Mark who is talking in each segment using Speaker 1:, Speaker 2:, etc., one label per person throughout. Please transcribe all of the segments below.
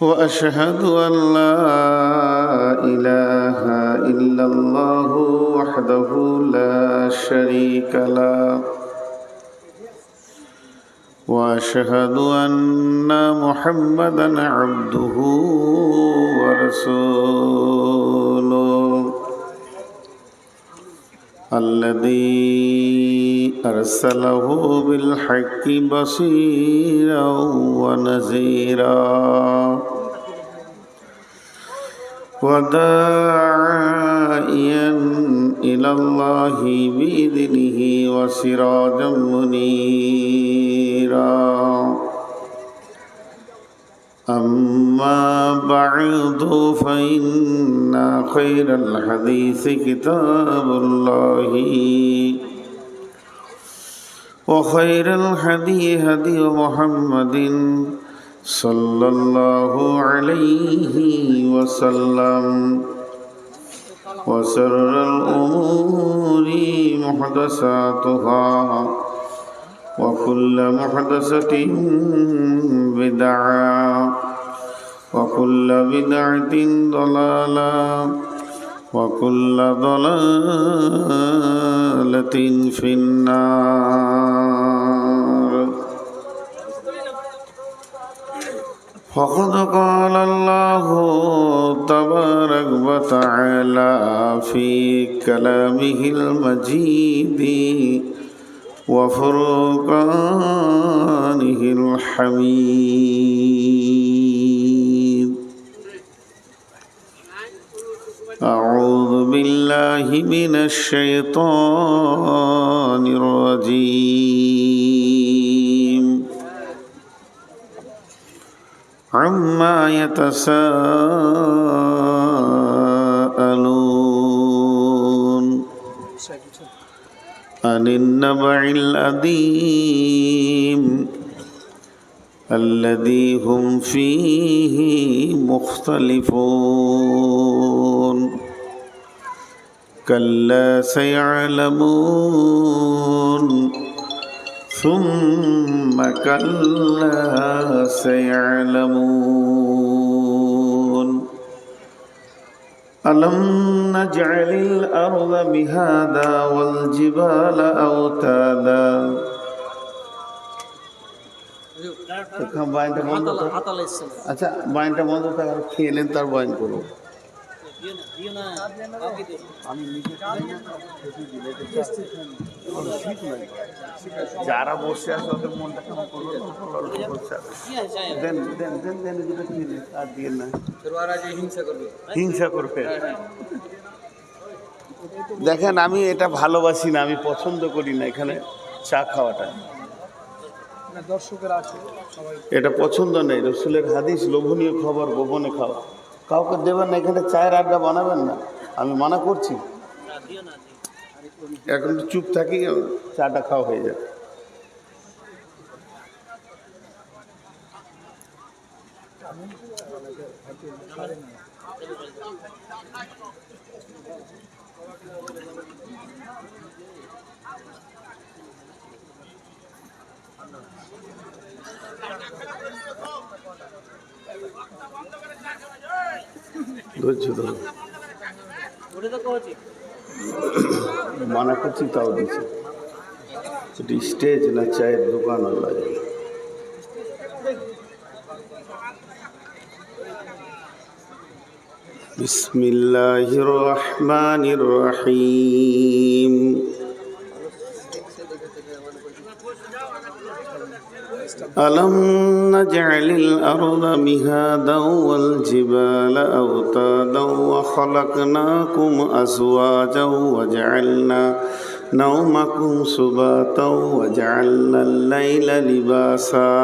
Speaker 1: وأشهد أن لا إله إلا الله وحده لا شريك له وأشهد أن محمدا عبده ورسوله الذي أرسله بالحق بصيرا ونذيرا وداعيا إلى الله بإذنه وسراجا منيرا أما بعد فإن خير الحديث كتاب الله وخير الهدي هدي محمد صلى الله عليه وسلم وشر الأمور محدثاتها وكل محدثة بدعة وكل بدعة ضلالة وكل ضلالة في النار. فقد قال الله تبارك وتعالى في كلامه المجيد وفرقانه الحميد. أعوذ بالله من الشيطان الرجيم. عما يتساءلون عن النبع العظيم الذي هم فيه مختلفون كلا سيعلمون ثم كلا سيعلمون ألم نجعل الأرض مهادا والجبال أوتادا. আচ্ছা বাইনটা বন্ধ থাকার খেলেন তার বাইন করবো যারা বসে আছে ওদের মনটা কেমন করলো দেন দেন দেন দেন আর দিয়ে না হিংসা করবে। দেখেন আমি এটা ভালোবাসি না, আমি পছন্দ করি না এখানে চা খাওয়াটা, এটা পছন্দ নেই। রসুলের হাদিস লোভনীয় খবর গোপনে খাওয়া, কাউকে দেবেন না, এখানে চায়ের আড্ডা বানাবেন না, আমি মানা করছি। এখন চুপ থাকি, চাটা খাওয়া হয়ে যায়। মানা করছি তাও দিচ্ছে, এটি স্টেজ না চায়ের দোকান লাগে। বিসমিল্লাহির রহমানির রহিম। ألم نجعل الأرض مهادا والجبال أوتادا وخلقناكم أزواجا وجعلنا نومكم سباتا وجعلنا الليل لباسا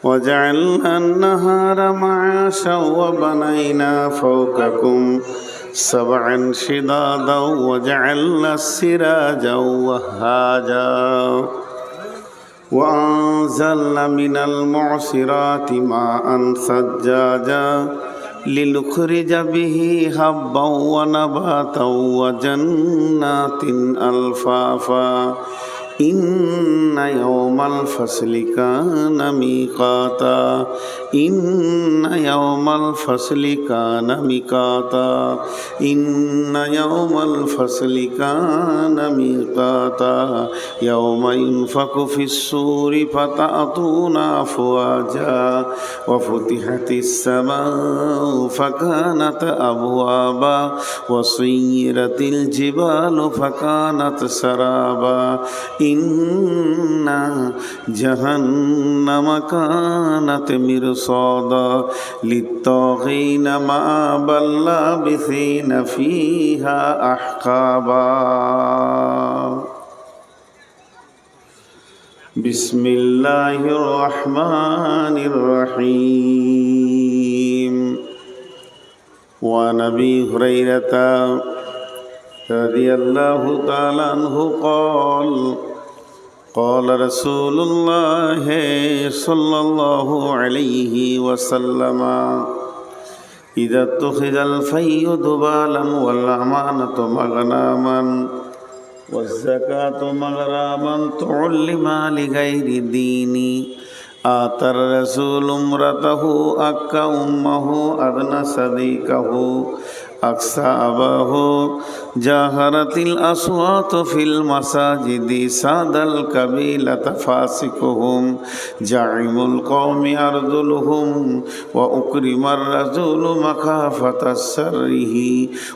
Speaker 1: وجعلنا النهار معاشا وبنينا فوقكم سبعا شدادا وجعلنا السراج وهاجا وأنزلنا من المعصرات ماء ثجاجا لنخرج به حبا ونباتا وجنات ألفافا إن يوم الفصل كان ميقاتا إن يوم الفصل كان ميقاتا إن يوم الفصل كان ميقاتا يوم ينفخ في الصور فتأتون أفواجا وفتحت السماء فكانت أبوابا وسيرت الجبال فكانت سرابا إن جهنم كانت مرصادا للطاغين مآبا لابثين فيها أحقابا بسم الله الرحمن الرحيم وعن أبي هريرة رضي الله تعالى عنه قال قال رسول الله صلى الله عليه وسلم إذا اتخذ الفي ذبالا والأمانة مغناما والزكاة مغراما تعلم لغير الدين آتى الرسول امرته أك أمه أدنى صديقه أقصى أباه جاهرت الأصوات في المساجد ساد القبيلة فاسقهم جعم القوم أرذلهم وأكرم الرسول مخافة السره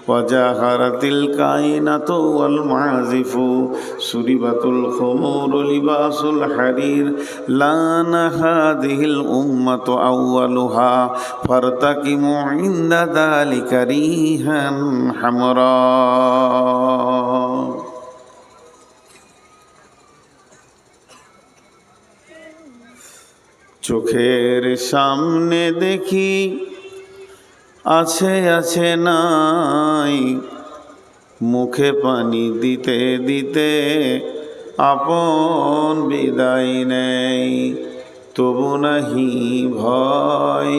Speaker 1: وجاهرت الكائنة والمعازف سربت الخمور لباس الحرير لان هذه الأمة أولها فارتكموا عند ذلك ريحا حمراء চোখের সামনে দেখি আছে আছে নাই মুখে পানি দিতে দিতে আপন বিদায় নেই তবু নাহি ভয়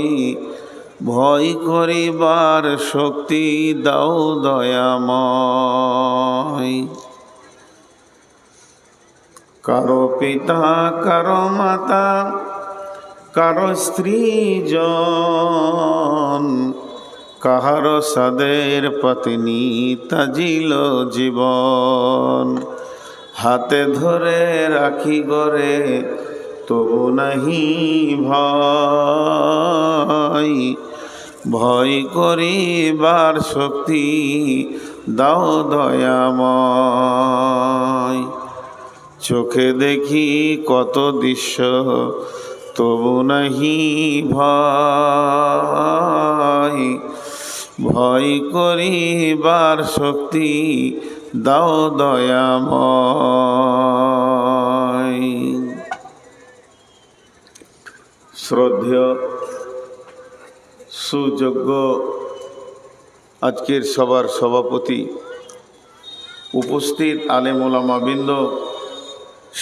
Speaker 1: ভয় করিবার শক্তি দাও দয়াময় কারো পিতা কারো মাতা কারো স্ত্রী জন কাহারো সাদের পত্নী তাজিল জীবন হাতে ধরে রাখি গরে তবু নাহি ভয় ভয় করিবার শক্তি দাও দয়াময় চোখে দেখি কত দৃশ্য তবু নাহি ভয় ভয় করিবার শক্তি দাও দয়াময় শ্রদ্ধেয় সুযোগ্য আজকের সবার সভাপতি উপস্থিত আলেম ওলামা বৃন্দ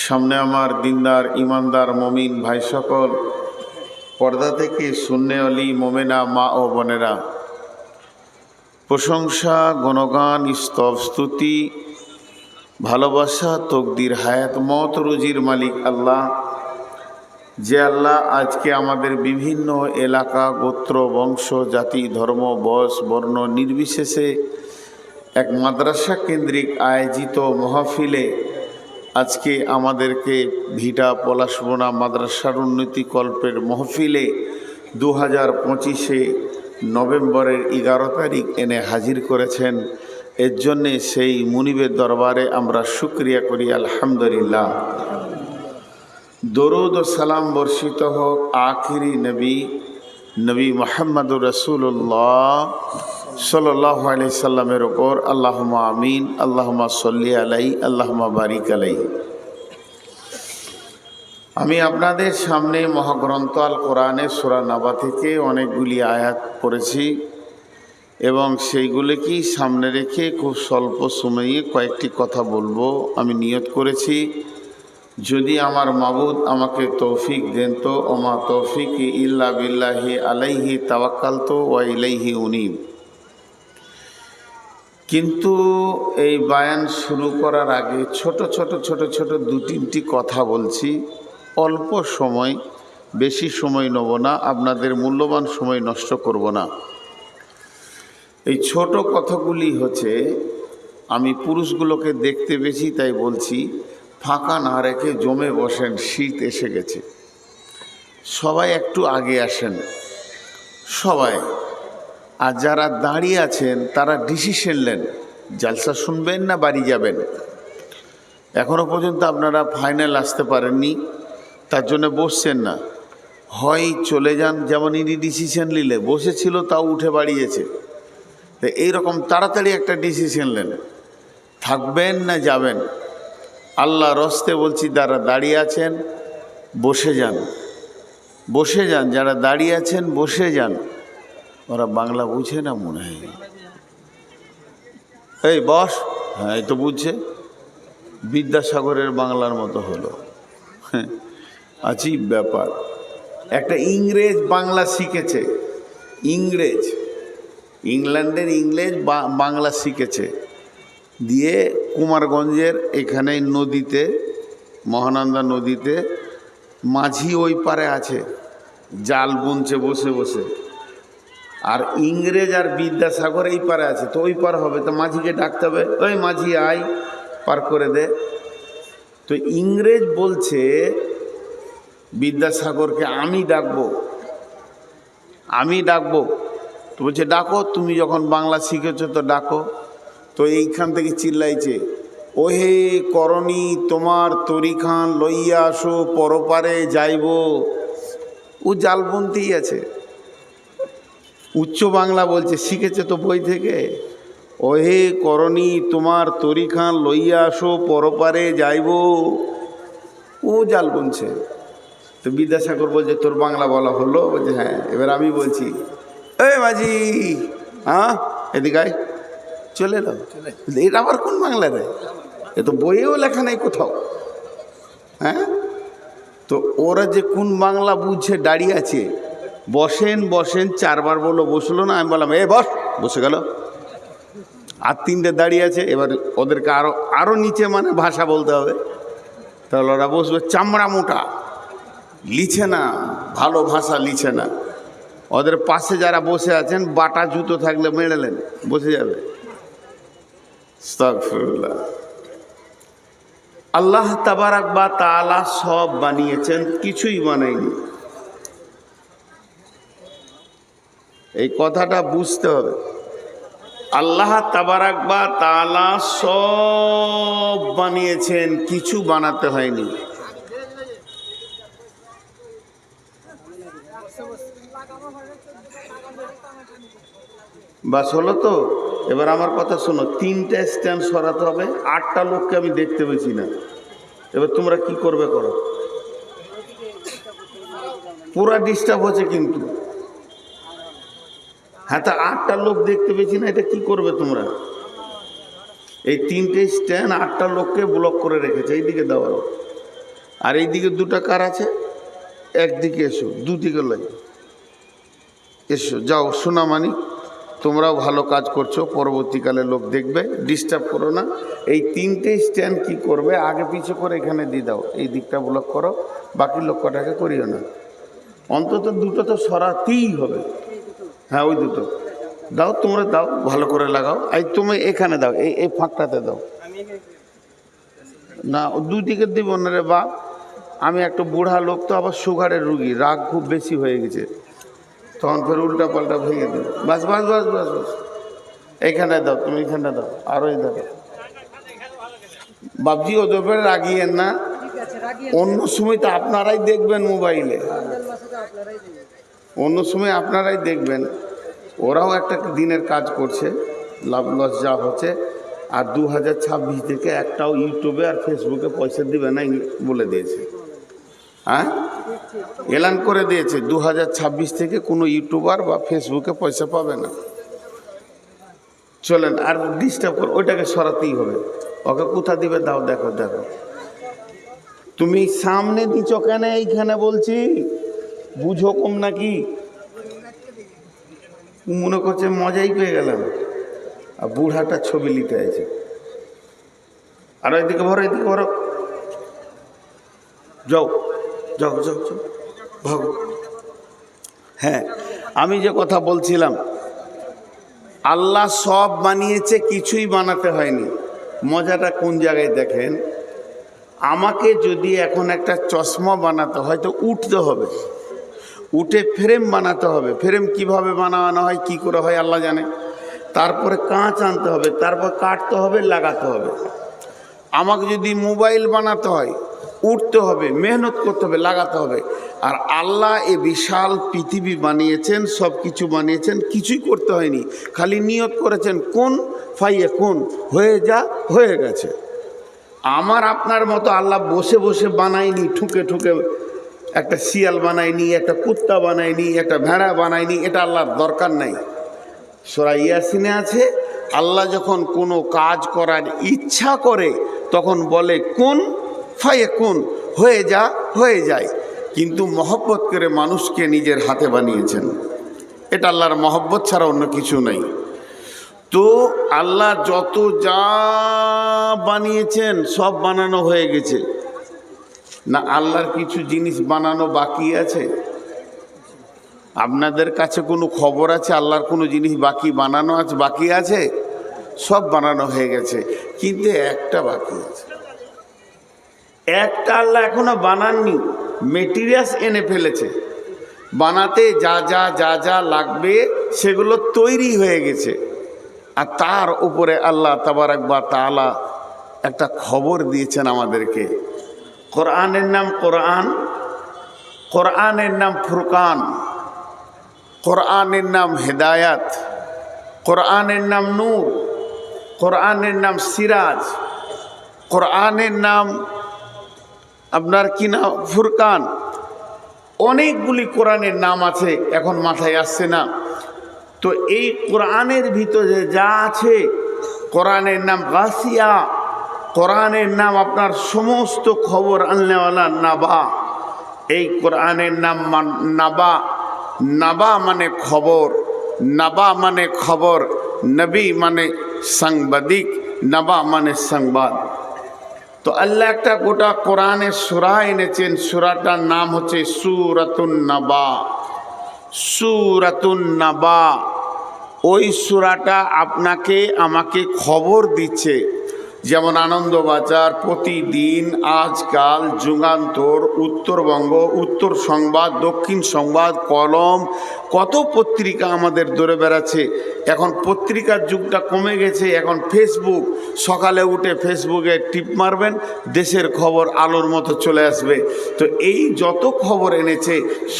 Speaker 1: সামনে আমার দিনদার ইমানদার মমিন ভাই সকল পর্দা থেকে শূন্যে অলি মোমেনা মা ও বোনেরা প্রশংসা গুণগান স্তব স্তুতি ভালোবাসা তকদির হায়াত মত রুজির মালিক আল্লাহ যে আল্লাহ আজকে আমাদের বিভিন্ন এলাকা গোত্র বংশ জাতি ধর্ম বয়স বর্ণ নির্বিশেষে এক মাদ্রাসা কেন্দ্রিক আয়োজিত মাহফিলে আজকে আমাদেরকে ভিটা পলাশবোনা মাদ্রাসার উন্নতি কল্পের মাহফিলে 2025 নভেম্বরের 11 তারিখ এনে হাজির করেছেন। এর জন্যে সেই মুনিবের দরবারে আমরা শুকরিয়া করি আলহামদুলিল্লাহ। দরুদ ও সালাম বর্ষিত হোক আখিরি নবী মুহাম্মদুর রাসূলুল্লাহ সাল্লাল্লাহু আলাইহি সাল্লামের ওপর। আল্লাহুম্মা আমিন, আল্লাহুম্মা সাল্লি আলাইহি, আল্লাহুম্মা বারিক আলাইহি। আমি আপনাদের সামনে মহাগ্রন্থ আল কোরআনের সূরা নাবা থেকে অনেকগুলি আয়াত পড়েছি এবং সেইগুলিকেই সামনে রেখে খুব স্বল্প সময়ে কয়েকটি কথা বলবো আমি নিয়ত করেছি। যদি আমার মাবুদ আমাকে তৌফিক দেন তো ওমা তৌফিক ইল্লা বিল্লাহি আলাইহি তাওয়াক্কালতু ওয়া ইলাইহি উনীব। কিন্তু এই বায়ান শুরু করার আগে ছোট ছোট দু তিনটি কথা বলছি। অল্প সময়, বেশি সময় নেব না, আপনাদের মূল্যবান সময় নষ্ট করব না। এই ছোট কথাগুলি হচ্ছে, আমি পুরুষগুলোকে দেখতে বেশি তাই বলছি, ফাঁকা না রেখে জমে বসেন, শীত এসে গেছে। সবাই একটু আগে আসেন, সবাই। আর যারা দাঁড়িয়ে আছেন তারা ডিসিশন নেন, জালসা শুনবেন না বাড়ি যাবেন। এখনও পর্যন্ত আপনারা ফাইনাল আসতে পারেননি, তার জন্য বসছেন না। হয় চলে যান, যেমন ইনি ডিসিশন নিলে বসেছিল তাও উঠে বাড়িয়েছে। তো এইরকম তাড়াতাড়ি একটা ডিসিশন নেন, থাকবেন না যাবেন। আল্লাহ রস্তে বলছি, যারা দাঁড়িয়ে আছেন বসে যান, বসে যান। যারা দাঁড়িয়ে আছেন বসে যান। ওরা বাংলা বুঝে না মনে হয়। এই বস, হ্যাঁ এই তো বুঝছে, বিদ্যাসাগরের বাংলার মতো হলো। আজীব ব্যাপার। একটা ইংরেজ বাংলা শিখেছে, ইংরেজ, ইংল্যান্ডের ইংরেজ বাংলা শিখেছে, দিয়ে কুমারগঞ্জের এখানে নদীতে, মহানন্দা নদীতে মাঝি ওই পারে আছে, জাল বুনছে বসে বসে। আর ইংরেজ আর বিদ্যাসাগর এই পারে আছে, তো ওই পার হবে, তো মাঝিকে ডাকতে হবে, ওই মাঝি আয় পার করে দে। তো ইংরেজ বলছে বিদ্যাসাগরকে, আমি ডাকবো, আমি ডাকবো। তো বলছে ডাকো, তুমি যখন বাংলা শিখেছো তো ডাকো। তো এইখান থেকে চিল্লাইছে, ওহে করণী তোমার তরিখান লইয়া আসো, পরপারে যাইব। ও জাল বুনতেই আছে, উচ্চ বাংলা বলছে, শিখেছে তো বই থেকে। ওহে করণী তোমার তরিখান লইয়া আসো, পরপারে যাইব। ও জাল বুনছে। তো বিদ্যাসাগর বলছে, তোর বাংলা বলা হলো? বলছে হ্যাঁ। এবার আমি বলছি, এই মাঝি, হ্যাঁ এদিকে আয়, চলে এলো। এটা আবার কোন বাংলা রে? এ তো বইয়েও লেখা নেই কোথাও। হ্যাঁ, তো ওরা যে কোন বাংলা বুঝছে দাঁড়িয়ে আছে। বসেন বসেন চারবার বললো, বসলো না। আমি বললাম এ বস, বসে গেল। আর তিনটে দাঁড়িয়ে আছে। এবার ওদেরকে আরো নিচে মানে ভাষা বলতে হবে, তাহলে ওরা বসবে। চামড়া মোটা, লিছে না, ভালো ভাষা লিছে না। ওদের পাশে যারা বসে আছেন, বাটা জুতো থাকলে মেরেলেন, বসে যাবে। আস্তাগফিরুল্লাহ। আল্লাহ তাবারাক বা তাআলা সব বানিয়েছেন, কিছুই বানায়নি। এই কথাটা বুঝতে হবে। আল্লাহ তাবারাক বা তাআলা সব বানিয়েছেন, কিছু বানাতে হয়নি। বাস হলো তো? এবার আমার কথা শোনো, 3টে স্ট্যান্ড সরাতে হবে, 8টা লোককে আমি দেখতে পেয়েছি না। এবার তোমরা কি করবে করো, পুরা ডিস্টার্ব হচ্ছে কিন্তু। হ্যাঁ, তা 8টা লোক দেখতে পেয়েছি না, এটা কি করবে তোমরা? এই 3টে স্ট্যান্ড 8টা লোককে ব্লক করে রেখেছে। এইদিকে দাও, আর এইদিকে 2টা কার আছে, একদিকে এসো, দুদিকে লাগে এসো। যাও সোনামানি, তোমরাও ভালো কাজ করছো, পরবর্তীকালে লোক দেখবে, ডিস্টার্ব করো না। এই 3টে স্ট্যান্ড কি করবে, আগে পিছে করে এখানে দিয়ে দাও, এই দিকটা ব্লক করো, বাকি লোক কটাকে করিও না। অন্তত 2টো তো সরাতেই হবে। হ্যাঁ, ওই 2টো দাও, তোমরা দাও, ভালো করে লাগাও। এই তুমি এখানে দাও, এই ফাঁকটাতে দাও না, দুদিকে দিব না রে বাপ। আমি একটা বুড়া লোক তো, আবার সুগারের রুগী, রাগ খুব বেশি হয়ে গেছে, তখন ফের উল্টা পাল্টা ভেঙে দেবে। বাস বাস বাস বাস বাস, এইখানে দাও, তুমি এইখানটা দাও, আরও এই দাও। বাবজি ওদের উপরে রাগিয়েন না, অন্য সময় তো আপনারাই দেখবেন মোবাইলে, অন্য সময় আপনারাই দেখবেন। ওরাও একটা দিনের কাজ করছে, লাভ লস যা হচ্ছে। আর 2026 থেকে একটাও ইউটিউবে আর ফেসবুকে পয়সা দিবে না বলে দিয়েছে। হ্যাঁ, এলান করে দিয়েছে 2026 থেকে কোনো ইউটিউবার বা ফেসবুকে পয়সা পাবে না। চলেন, আর ডিস্টার্ব করো, ওইটাকে সরাতেই হবে। ওকে কোথা দিবে দাও, দেখো দেখো। তুমি সামনে দিচ্ছ কেন? এইখানে বলছি, বুঝো কম নাকি? মনে করছে মজাই পেয়ে গেলাম। আর বুড়াটা ছবি নিতে আছে। আর এদিকে ভরো, এদিকে ভরো, যাও যাও যাও যাও ভাগো। হ্যাঁ, আমি যে কথা বলছিলাম, আল্লাহ সব বানিয়েছে, কিছুই বানাতে হয়নি। মজাটা কোন জায়গায় দেখেন, আমাকে যদি এখন একটা চশমা বানাতে হয় তো উঠতে হবে, উঠে ফ্রেম বানাতে হবে। ফ্রেম কিভাবে বানানো হয়, কি করে হয় আল্লাহ জানে। তারপরে কাঁচ আনতে হবে, তারপর কাটতে হবে, লাগাতে হবে। আমাকে যদি মোবাইল বানাতে হয়, উঠতে হবে, মেহনত করতে হবে, লাগাতে হবে। আর আল্লাহ এ বিশাল পৃথিবী বানিয়েছেন, সব কিছু বানিয়েছেন, কিছুই করতে হয়নি, খালি নিয়ত করেছেন কোন ফাইয়ে কোন, হয়ে যা, হয়ে গেছে। আমার আপনার মতো আল্লাহ বসে বসে বানায়নি, ঠুকে ঠুকে একটা শিয়াল বানায়নি, একটা কুত্তা বানায়নি, একটা ভেড়া বানায়নি। এটা আল্লাহর দরকার নাই। সূরা ইয়াসিনে আছে, আল্লাহ যখন কোনো কাজ করার ইচ্ছা করে তখন বলে কোন ফায়ে কোন, হয়ে যা, হয়ে যায়। কিন্তু মহব্বত করে মানুষকে নিজের হাতে বানিয়েছেন। এটা আল্লাহর মহব্বত ছাড়া অন্য কিছু নাই। তো আল্লাহ যত যা বানিয়েছেন সব বানানো হয়ে গেছে না, আল্লাহর কিছু জিনিস বানানো বাকি আছে? আপনাদের কাছে কোনো খবর আছে আল্লাহর কোনো জিনিস বাকি বানানো আছে, বাকি আছে? সব বানানো হয়ে গেছে, কিন্তু একটা বাকি আছে। একটা আল্লাহ এখনো বানাননি, মেটেরিয়ালস এনে ফেলেছে। বানাতে যা যা যা যা লাগবে সেগুলো তৈরি হয়ে গেছে। আর তার উপরে আল্লাহ তাবারাক ওয়া তাআলা একটা খবর দিয়েছেন আমাদেরকে। কোরআনের নাম কোরআন, কোরআনের নাম ফুরকান, কোরআনের নাম হেদায়াত, কোরআনের নাম নূর, কোরআনের নাম সিরাজ, কোরআনের নাম আপনার কি নাম, ফুরকান। অনেকগুলি কোরআনের নাম আছে, এখন মাথায় আসছে না। তো এই কোরআনের ভিতরে যা আছে, কোরআনের নাম গাসিয়া, কোরআনের নাম আপনার সমস্ত খবর আনলেওয়ালা নাবা। এই কোরআনের নাম নাবা। নাবা মানে খবর, নাবা মানে খবর, নবী মানে সাংবাদিক, নাবা মানে সংবাদ। তো আল্লাহ একটা গোটা কোরআনের সূরা এনেছেন, সূরাটার নাম হচ্ছে সূরাতুন নাবা। সূরাতুন নাবা, ওই সূরাটা আপনাকে আমাকে খবর দিচ্ছে। যেমন আনন্দবাজার, প্রতিদিন, আজকাল, যুগান্তর, উত্তরবঙ্গ, উত্তর সংবাদ, দক্ষিণ সংবাদ, কলম, কত পত্রিকা আমাদের দৌড়ে বেড়াচ্ছে। এখন পত্রিকার যুগটা কমে গেছে, এখন ফেসবুক। সকালে উঠে ফেসবুকে টিপ মারবেন, দেশের খবর আলোর মতো চলে আসবে। তো এই যত খবর এনেছে,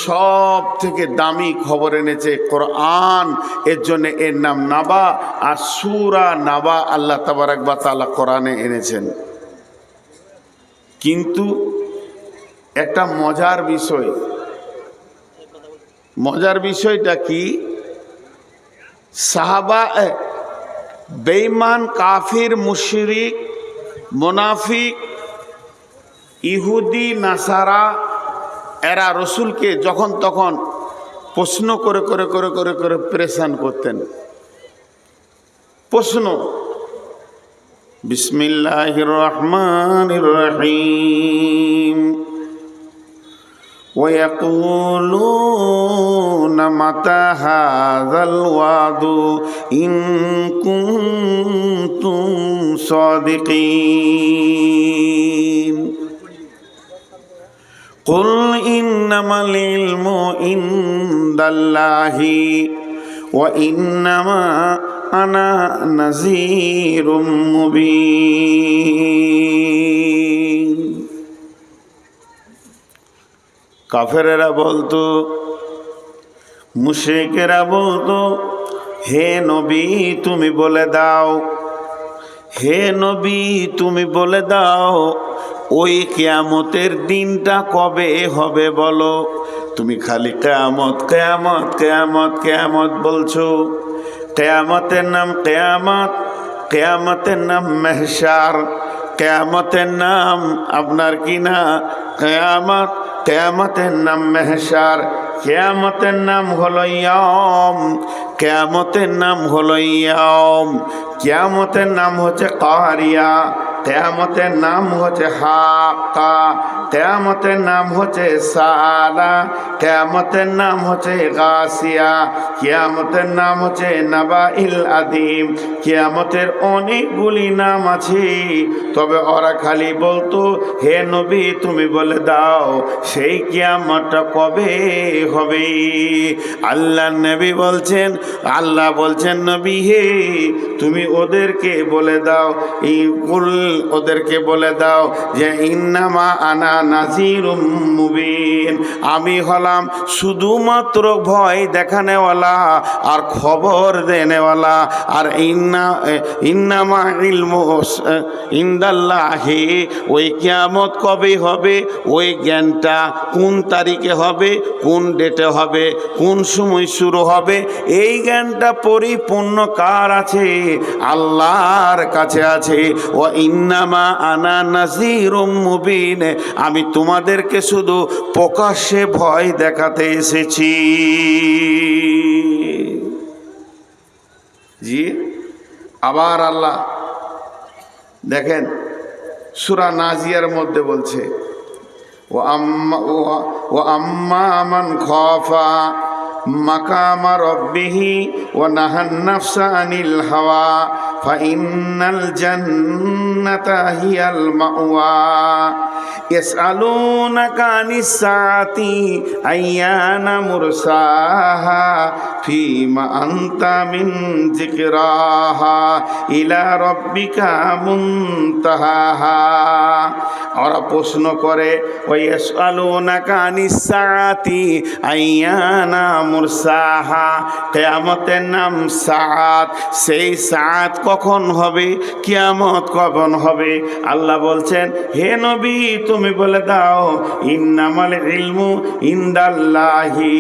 Speaker 1: সব থেকে দামি খবর এনেছে কোরআন। এর জন্য এর নাম নাবা। আর সূরা নাবা আল্লাহ তাবারাক ওয়া তাআলা কোরআনে এনেছেন। কিন্তু একটা মজার বিষয়, মজার বিষয়টা কি, সাহাবা, বেঈমান, কাফির, মুশরিক, মুনাফিক, ইহুদি, নাসারা, এরা রসুলকে যখন তখন প্রশ্ন করে করে করে করে করে পেরেশান করতেন। প্রশ্ন, বিসমিল্লাহির রহমানির রহিম, وَيَقُولُونَ مَتَى هَذَا الْوَعْدُ إِن كُنتُمْ صَادِقِينَ قُلْ إِنَّمَا الْعِلْمُ عِندَ اللَّهِ وَإِنَّمَا أَنَا نَذِيرٌ مُبِينٌ। কাফেরেরা বলতো, মুশরিকেরা বলতো, হে নবী তুমি বলে দাও, হে নবী তুমি বলে দাও, ওই কিয়ামতের দিনটা কবে হবে বলো। তুমি খালি কিয়ামত কিয়ামত কিয়ামত কিয়ামত বলছো। কিয়ামতের নাম কিয়ামত, কিয়ামতের নাম মাহশার, কিয়ামতের নাম আপনার কি না কিয়ামত, কিয়ামতের নাম মেহশার, কিয়ামতের নাম হলো ইয়াম, কিয়ামতের নাম হলো ইয়াম, কিয়ামতের নাম হচ্ছে কারিয়া, কিয়ামতের নাম হচ্ছে হাক্কা, কিয়ামতের নাম হচ্ছে সালা, কিয়ামতের নাম হচ্ছে গাসিয়া, কিয়ামতের নাম হচ্ছে নাবাইল আদিম। কিয়ামতের অনেকগুলি নাম আছে, তবে ওরা খালি বলতো হে নবী তুমি বলে দাও সেই কিয়ামতটা কবে হবে। আল্লাহ নবী বলছেন, আল্লাহ বলছেন নবী হে তুমি ওদেরকে বলে দাও, ওদেরকে বলে দাও যে ইন্নামা আনা নাযিরুম মুবিন, আমি হলাম শুধুমাত্র ভয় দেখানেওয়ালা আর খবর দেনেওয়ালা। আর ইন্নামা ইলমু ইনদাল্লাহি, ওই কিয়ামত কবে হবে ওই জ্ঞানটা কোন তারিখে হবে, কোন ডেটে হবে, কোন সময় শুরু হবে, এই জ্ঞানটা পরিপূর্ণ কার আছে? আল্লাহর কাছে আছে। ও ইন্নামা আনা নাযিরুম মুবিন, আমি তোমাদেরকে শুধু প্রকাশ্যে ভয় দেখাতে এসেছি। জি, আবার আল্লাহ দেখেন সূরা নাজিয়ার মধ্যে বলছে ও আম্মা মান খাফা মাকামা রাব্বিহি ওয়া নাহান নাফসা আনিল হাওয়া ফাইন্নাল জান্নাতা হিয়াল মাওয়া ইয়াসআলুনাকা আনিস সাআতি আইয়ানা মুরসাহা ফীমা আনতা মিন যিকরাহা ইলা রাব্বিকা মুনতাহাহা। ওরা প্রশ্ন করে ওই ইয়াসআলুনাকা আনিস সাআতি আইয়ানা মুরসাহা, কিয়ামতের নাম সাআত, সেই সাআত কখন হবে, কিয়ামত কখন হবে? আল্লাহ বলছেন হে নবী তুমি বলে দাও ইন্নামাল ইলমু ইনদাল্লাহি,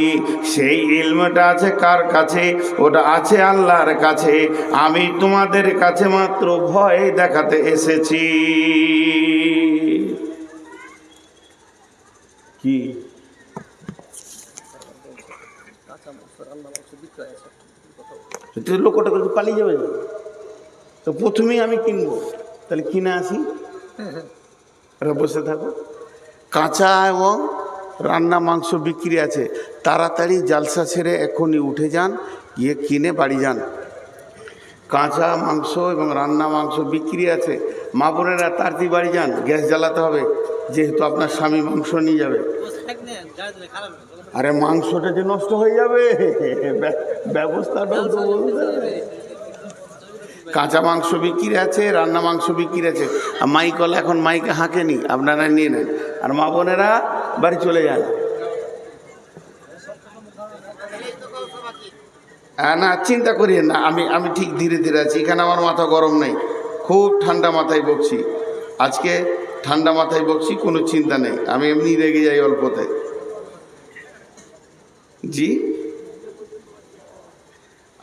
Speaker 1: সেই ইলমটা আছে কার কাছে? ওটা আছে আল্লাহর কাছে। আমি তোমাদের কাছে মাত্র ভয় দেখাতে এসেছি। কি লোকটা পালিয়ে যাবে তো প্রথমেই আমি কিনবো, তাহলে কিনে আসি, বসে থাকো। কাঁচা এবং রান্না মাংস বিক্রি আছে, তাড়াতাড়ি জালসা ছেড়ে এখনই উঠে যান, গিয়ে কিনে বাড়ি যান। কাঁচা মাংস এবং রান্না মাংস বিক্রি আছে, মা বোনেরা তাড়াতাড়ি বাড়ি যান, গ্যাস জ্বালাতে হবে, যেহেতু আপনার স্বামী মাংস নিয়ে যাবে। আরে মাংসটা যে নষ্ট হয়ে যাবে, ব্যবস্থাটা তো বলতে হবে। কাঁচা মাংস বিক্রি আছে, রান্না মাংস বিক্রি আছে, আর মাইকলা এখন মাইকে হাঁকেনি, আপনারা নিয়ে নেন, আর মা বোনেরা বাড়ি চলে যান। না চিন্তা করিয়ে না, আমি ঠিক ধীরে ধীরে আছি, এখানে আমার মাথা গরম নেই, খুব ঠান্ডা মাথায় বকছি আজকে, ঠান্ডা মাথায় বকছি, কোনো চিন্তা নেই, আমি এমনি রেগে যাই অল্পতে। জি,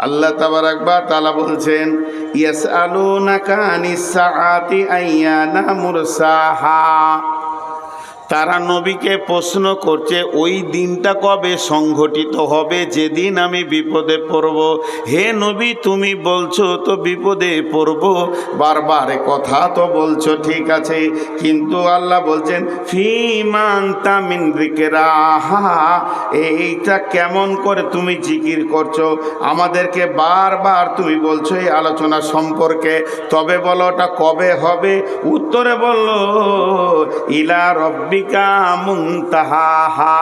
Speaker 1: আল্লাহ তাবারাক ওয়া তাআলা বলছেন ইয়াসআলুনাকা আনিস সাআতি আইয়ানা মুরসাহা, তারা নবীকে প্রশ্ন করছে ওই দিনটা কবে সংঘটিত হবে যেদিন আমি বিপদে পড়ব। হে নবী তুমি বলছো তো বিপদে পড়ব, বারবার কথা তো বলছো ঠিক আছে, কিন্তু আল্লাহ বলছেন ফীমা আনতা মিন যিকরাহা, এইটা কেমন করে তুমি জিকির করছো, আমাদেরকে বারবার তুমি বলছো এই আলোচনা সম্পর্কে, তবে বলো ওটা কবে হবে? উত্তরে বললো ইলা রব্বিকা মুনতাহাহা,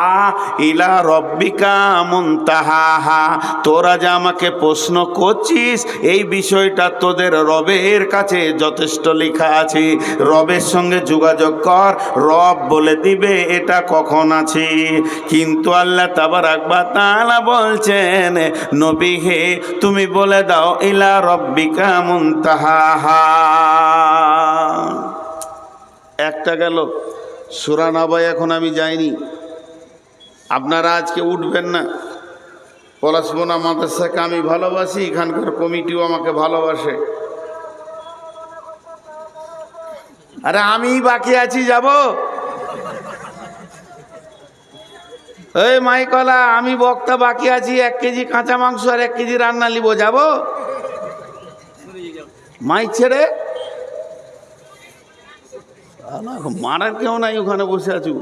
Speaker 1: ইলা রব্বিকা মুনতাহাহা, তোরা যে আমাকে প্রশ্ন করছিস এই বিষয়টা তোদের রবের কাছে যথেষ্ট লেখা আছে, রবের সঙ্গে যোগাযোগ কর, রব বলে দিবে এটা কখন আছে। কিন্তু আল্লাহ তাবারাক ওয়া তাআলা বলছেন নবী হে তুমি বলে দাও ইলা রব্বিকা মুনতাহাহা। একটা গেল সূরা নাবা, এখন আমি যাইনি, আপনারা আজকে উঠবেন না। পলাশবোনা মাদ্রাসাকে আমি ভালোবাসি, এখানকার কমিটিও আমাকে ভালোবাসে। আরে আমি বাকি আছি, যাব? এই মাইকলা, আমি বক্তা বাকি আছি, 1 কেজি কাঁচা মাংস আর 1 কেজি রান্না নিব, যাব? মাইক ছেড়ে মারার কেউ নাই, ওখানে বসে আছো।